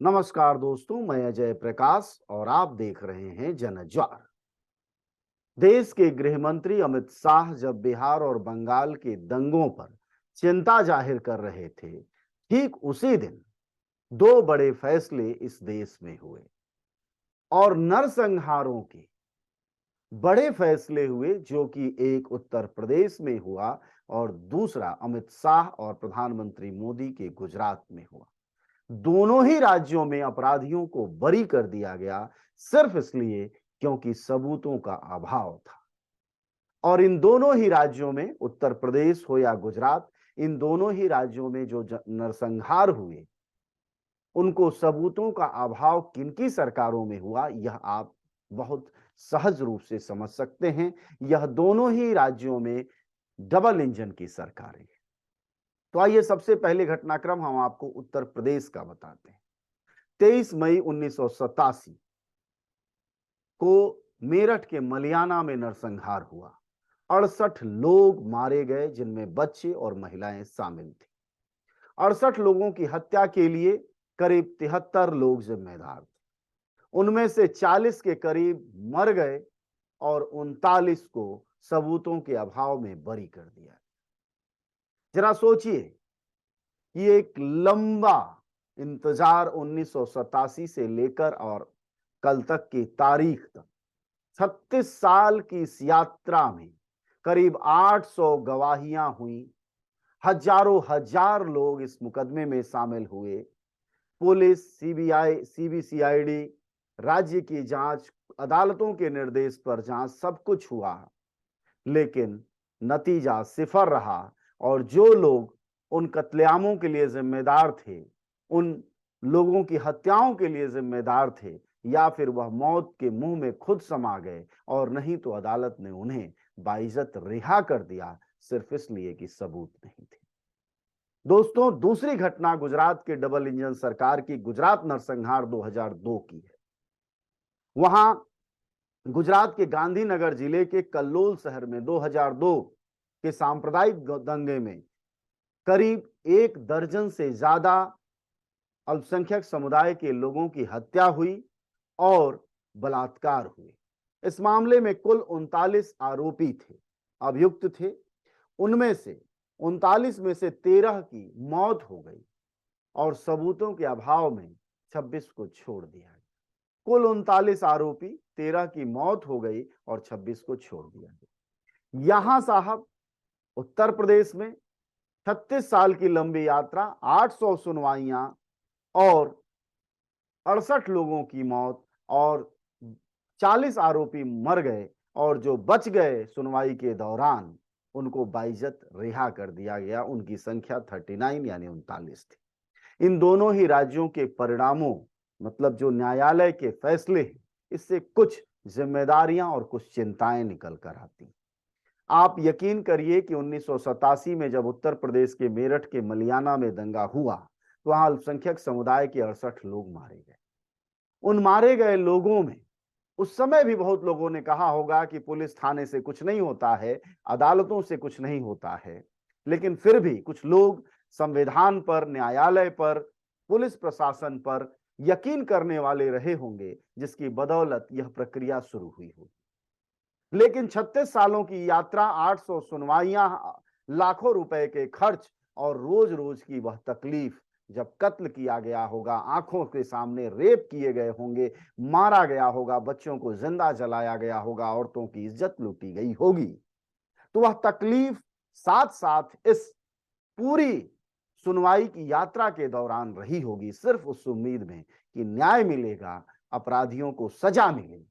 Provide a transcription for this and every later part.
नमस्कार दोस्तों, मैं अजय प्रकाश और आप देख रहे हैं जनज्वार। देश के गृह मंत्री अमित शाह जब बिहार और बंगाल के दंगों पर चिंता जाहिर कर रहे थे, ठीक उसी दिन दो बड़े फैसले इस देश में हुए और नरसंहारों के बड़े फैसले हुए, जो कि एक उत्तर प्रदेश में हुआ और दूसरा अमित शाह और प्रधानमंत्री मोदी के गुजरात में हुआ। दोनों ही राज्यों में अपराधियों को बरी कर दिया गया, सिर्फ इसलिए क्योंकि सबूतों का अभाव था। और इन दोनों ही राज्यों में, उत्तर प्रदेश हो या गुजरात, इन दोनों ही राज्यों में जो नरसंहार हुए, उनको सबूतों का अभाव किनकी सरकारों में हुआ, यह आप बहुत सहज रूप से समझ सकते हैं। यह दोनों ही राज्यों में डबल इंजन की सरकारें हैं। तो आइए सबसे पहले घटनाक्रम हम आपको उत्तर प्रदेश का बताते हैं। 23 मई 1987 को मेरठ के मलियाना में नरसंहार हुआ। 68 लोग मारे गए, जिनमें बच्चे और महिलाएं शामिल थे। 68 लोगों की हत्या के लिए करीब 73 लोग जिम्मेदार थे। उनमें से 40 के करीब मर गए और 39 को सबूतों के अभाव में बरी कर दिया। जरा सोचिए कि एक लंबा इंतजार 1987 से लेकर और कल तक की तारीख तक 36 साल की इस यात्रा में करीब 800 गवाहियां हुई। हजारों हजार लोग इस मुकदमे में शामिल हुए। पुलिस, सीबीआई, सीबीसीआईडी, राज्य की जांच, अदालतों के निर्देश पर जांच, सब कुछ हुआ, लेकिन नतीजा सिफर रहा। और जो लोग उन कत्लेआमों के लिए जिम्मेदार थे, उन लोगों की हत्याओं के लिए जिम्मेदार थे, या फिर वह मौत के मुंह में खुद समा गए, और नहीं तो अदालत ने उन्हें बाइज्जत रिहा कर दिया, सिर्फ इसलिए कि सबूत नहीं थे। दोस्तों, दूसरी घटना गुजरात के डबल इंजन सरकार की गुजरात नरसंहार 2002 की है। वहां गुजरात के गांधीनगर जिले के कल्लोल शहर में 2002 के सांप्रदायिक दंगे में करीब 1 दर्जन से ज्यादा अल्पसंख्यक समुदाय के लोगों की हत्या हुई और बलात्कार हुए। इस मामले में कुल 39 आरोपी थे, अभियुक्त थे। उनमें से 39 में से 13 की मौत हो गई और सबूतों के अभाव में 26 को छोड़ दिया गया। कुल 39 आरोपी, 13 की मौत हो गई और 26 को छोड़ दिया गया। यहां साहब उत्तर प्रदेश में 36 साल की लंबी यात्रा, 800 सुनवाइयां और 68 लोगों की मौत, और 40 आरोपी मर गए, और जो बच गए सुनवाई के दौरान उनको बाइज्जत रिहा कर दिया गया। उनकी संख्या 39 यानी 39 थी। इन दोनों ही राज्यों के परिणामों, मतलब जो न्यायालय के फैसले हैं, इससे कुछ जिम्मेदारियां और कुछ चिंताएं निकल कर आती। आप यकीन करिए कि 1987 में जब उत्तर प्रदेश के मेरठ के मलियाना में दंगा हुआ, तो वहां अल्पसंख्यक समुदाय के 68 लोग मारे गए। उन मारे गए लोगों में उस समय भी बहुत लोगों ने कहा होगा कि पुलिस थाने से कुछ नहीं होता है, अदालतों से कुछ नहीं होता है, लेकिन फिर भी कुछ लोग संविधान पर, न्यायालय पर, पुलिस प्रशासन पर यकीन करने वाले रहे होंगे, जिसकी बदौलत यह प्रक्रिया शुरू हुई होगी। लेकिन 36 सालों की यात्रा, 800 सुनवाइयां, लाखों रुपए के खर्च और रोज रोज की वह तकलीफ, जब कत्ल किया गया होगा, आंखों के सामने रेप किए गए होंगे, मारा गया होगा, बच्चों को जिंदा जलाया गया होगा, औरतों की इज्जत लूटी गई होगी, तो वह तकलीफ साथ साथ इस पूरी सुनवाई की यात्रा के दौरान रही होगी, सिर्फ उस उम्मीद में कि न्याय मिलेगा, अपराधियों को सजा मिलेगी।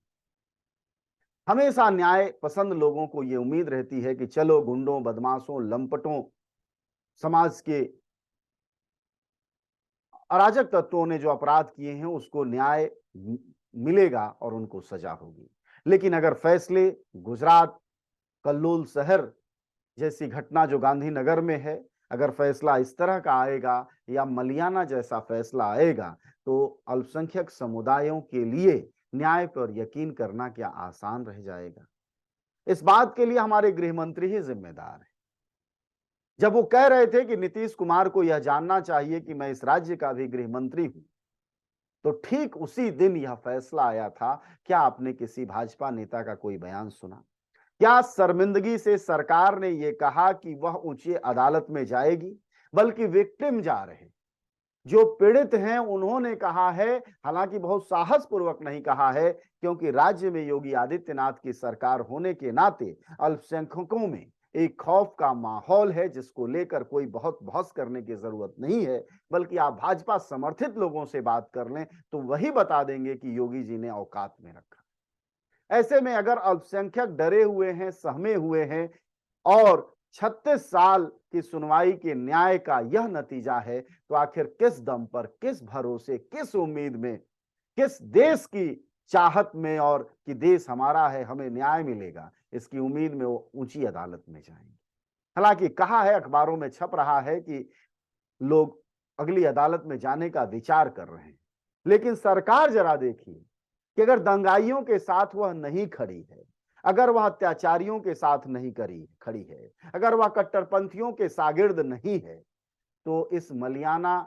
हमेशा न्याय पसंद लोगों को यह उम्मीद रहती है कि चलो, गुंडों, बदमाशों, लंपटों, समाज के अराजक तत्वों ने जो अपराध किए हैं उसको न्याय मिलेगा और उनको सजा होगी। लेकिन अगर फैसले गुजरात कल्लोल शहर जैसी घटना जो गांधीनगर में है, अगर फैसला इस तरह का आएगा या मलियाना जैसा फैसला आएगा, तो अल्पसंख्यक समुदायों के लिए न्याय पर यकीन करना क्या आसान रह जाएगा? इस बात के लिए हमारे गृह मंत्री ही जिम्मेदार हैं। जब वो कह रहे थे कि नीतीश कुमार को यह जानना चाहिए कि मैं इस राज्य का भी गृह मंत्री हूं, तो ठीक उसी दिन यह फैसला आया था। क्या आपने किसी भाजपा नेता का कोई बयान सुना? क्या शर्मिंदगी से सरकार ने यह कहा कि वह उच्च अदालत में जाएगी? बल्कि विक्टिम जा रहे, जो पीड़ित हैं, उन्होंने कहा है, हालांकि बहुत साहस पूर्वक नहीं कहा है, क्योंकि राज्य में योगी आदित्यनाथ की सरकार होने के नाते अल्पसंख्यकों में एक खौफ का माहौल है, जिसको लेकर कोई बहुत बहस करने की जरूरत नहीं है। बल्कि आप भाजपा समर्थित लोगों से बात कर लें तो वही बता देंगे कि योगी जी ने औकात में रखा। ऐसे में अगर अल्पसंख्यक डरे हुए हैं, सहमे हुए हैं, और 36 साल की सुनवाई के न्याय का यह नतीजा है, तो आखिर किस दम पर, किस भरोसे, किस उम्मीद में, किस देश की चाहत में, और कि देश हमारा है, हमें न्याय मिलेगा, इसकी उम्मीद में वो ऊंची अदालत में जाएंगे। हालांकि कहा है, अखबारों में छप रहा है कि लोग अगली अदालत में जाने का विचार कर रहे हैं। लेकिन सरकार जरा देखिए कि अगर दंगाइयों के साथ वह नहीं खड़ी है, अगर वह अत्याचारियों के साथ नहीं खड़ी है, अगर वह कट्टरपंथियों के शागिर्द नहीं है, तो इस मलियाना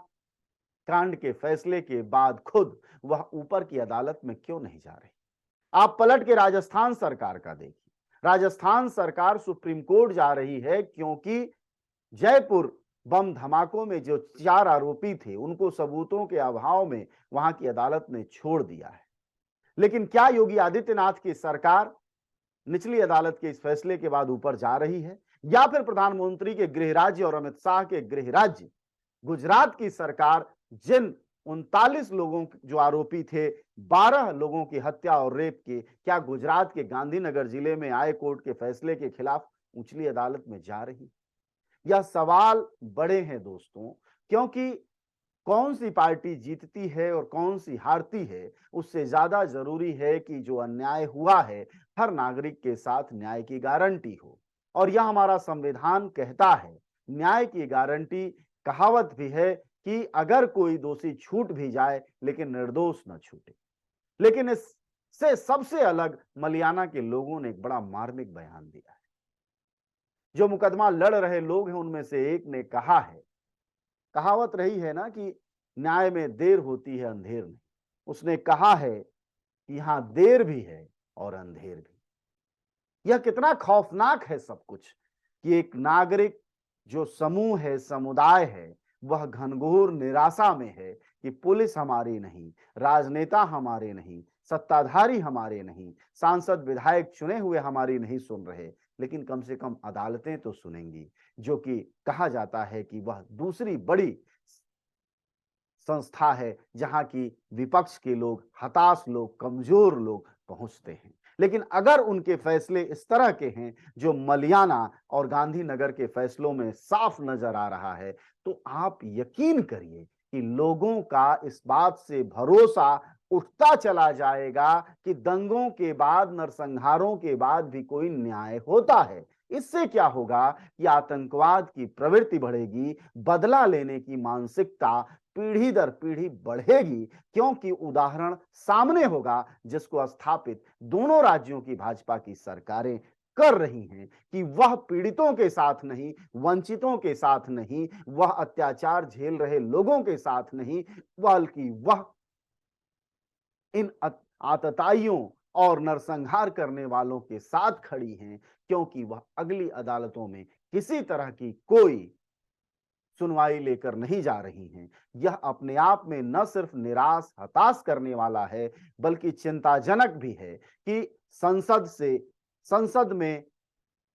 कांड के फैसले के बाद खुद वह ऊपर की अदालत में क्यों नहीं जा रही? आप पलट के राजस्थान सरकार का देखिए। राजस्थान सरकार सुप्रीम कोर्ट जा रही है, क्योंकि जयपुर बम धमाकों में जो 4 आरोपी थे, उनको सबूतों के अभाव में वहां की अदालत ने छोड़ दिया है। लेकिन क्या योगी आदित्यनाथ की सरकार निचली अदालत के इस फैसले के बाद ऊपर जा रही है, या फिर प्रधानमंत्री के गृह राज्य और अमित शाह के गृह राज्य गुजरात की सरकार, जिन 39 लोगों जो आरोपी थे, 12 लोगों की हत्या और रेप के, क्या गुजरात के गांधीनगर जिले में आए कोर्ट के फैसले के खिलाफ उचली अदालत में जा रही? यह सवाल बड़े हैं दोस्तों, क्योंकि कौन सी पार्टी जीतती है और कौन सी हारती है, उससे ज्यादा जरूरी है कि जो अन्याय हुआ है, हर नागरिक के साथ न्याय की गारंटी हो। और यह हमारा संविधान कहता है, न्याय की गारंटी। कहावत भी है कि अगर कोई दोषी छूट भी जाए, लेकिन निर्दोष न छूटे। लेकिन इससे सबसे अलग मलियाना के लोगों ने एक बड़ा मार्मिक बयान दिया है। जो मुकदमा लड़ रहे लोग हैं, उनमें से एक ने कहा है, कहावत रही है ना कि न्याय में देर होती है, अंधेर नहीं। उसने कहा है कि यहां देर भी है और अंधेर भी। यह कितना खौफनाक है सब कुछ, कि एक नागरिक, जो समूह है, समुदाय है, वह घनघोर निराशा में है कि पुलिस हमारी नहीं, राजनेता हमारे नहीं, सत्ताधारी हमारे नहीं, सांसद विधायक चुने हुए हमारी नहीं सुन रहे, लेकिन कम से कम अदालतें तो सुनेंगी। जो कि कहा जाता है कि वह दूसरी बड़ी संस्था है, जहां की विपक्ष के लोग, हताश लोग, कमजोर लोग पहुंचते हैं। लेकिन अगर उनके फैसले इस तरह के हैं, जो मलियाना और गांधीनगर के फैसलों में साफ नजर आ रहा है, तो आप यकीन करिए कि लोगों का इस बात से भरोसा उठता चला जाएगा कि दंगों के बाद, नरसंहारों के बाद भी कोई न्याय होता है। इससे क्या होगा कि आतंकवाद की प्रवृत्ति बढ़ेगी, बदला लेने की मानसिकता पीढ़ी दर पीढ़ी बढ़ेगी, क्योंकि उदाहरण सामने होगा, जिसको स्थापित दोनों राज्यों की भाजपा की सरकारें कर रही हैं, कि वह पीड़ितों के साथ नहीं, वंचितों के साथ नहीं, वह अत्याचार झेल रहे लोगों के साथ नहीं, बल्कि वह इन आतताइयों और नरसंहार करने वालों के साथ खड़ी हैं, क्योंकि वह अगली अदालतों में किसी तरह की कोई सुनवाई लेकर नहीं जा रही हैं। यह अपने आप में न सिर्फ निराश, हताश करने वाला है, बल्कि चिंताजनक भी है कि संसद में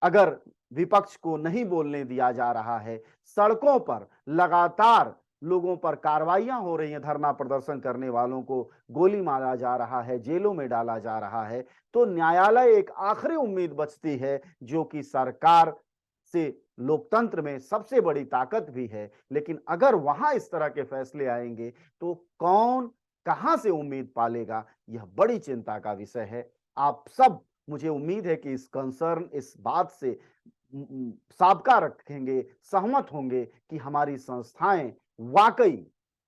अगर विपक्ष को नहीं बोलने दिया जा रहा है, सड़कों पर लगातार लोगों पर कार्रवाइयां हो रही हैं, धरना प्रदर्शन करने वालों को गोली मारा जा रहा है, जेलों में डाला जा रहा है, तो न्यायालय एक आखिरी उम्मीद बचती है, जो कि सरकार से लोकतंत्र में सबसे बड़ी ताकत भी है। लेकिन अगर वहां इस तरह के फैसले आएंगे, तो कौन कहां से उम्मीद पालेगा? यह बड़ी चिंता का विषय है। आप सब, मुझे उम्मीद है कि इस कंसर्न, इस बात से साबका रखेंगे, सहमत होंगे कि हमारी संस्थाएं वाकई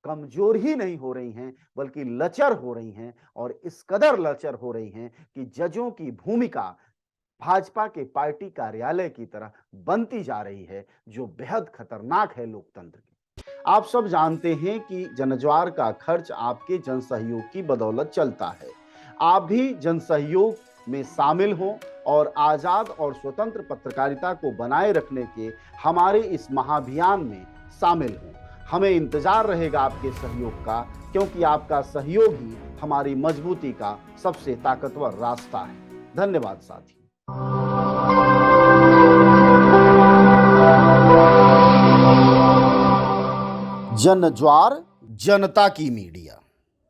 कमजोर ही नहीं हो रही हैं, बल्कि लचर हो रही हैं, और इस कदर लचर हो रही हैं कि जजों की भूमिका भाजपा के पार्टी कार्यालय की तरह बनती जा रही है, जो बेहद खतरनाक है लोकतंत्र के। आप सब जानते हैं कि जनज्वार का खर्च आपके जनसहयोग की बदौलत चलता है। आप भी जनसहयोग में शामिल हों और आजाद और स्वतंत्र पत्रकारिता को बनाए रखने के हमारे इस महाअभियान में शामिल हों। हमें इंतजार रहेगा आपके सहयोग का, क्योंकि आपका सहयोग ही हमारी मजबूती का सबसे ताकतवर रास्ता है। धन्यवाद साथियों। जनज्वार, जनता की मीडिया।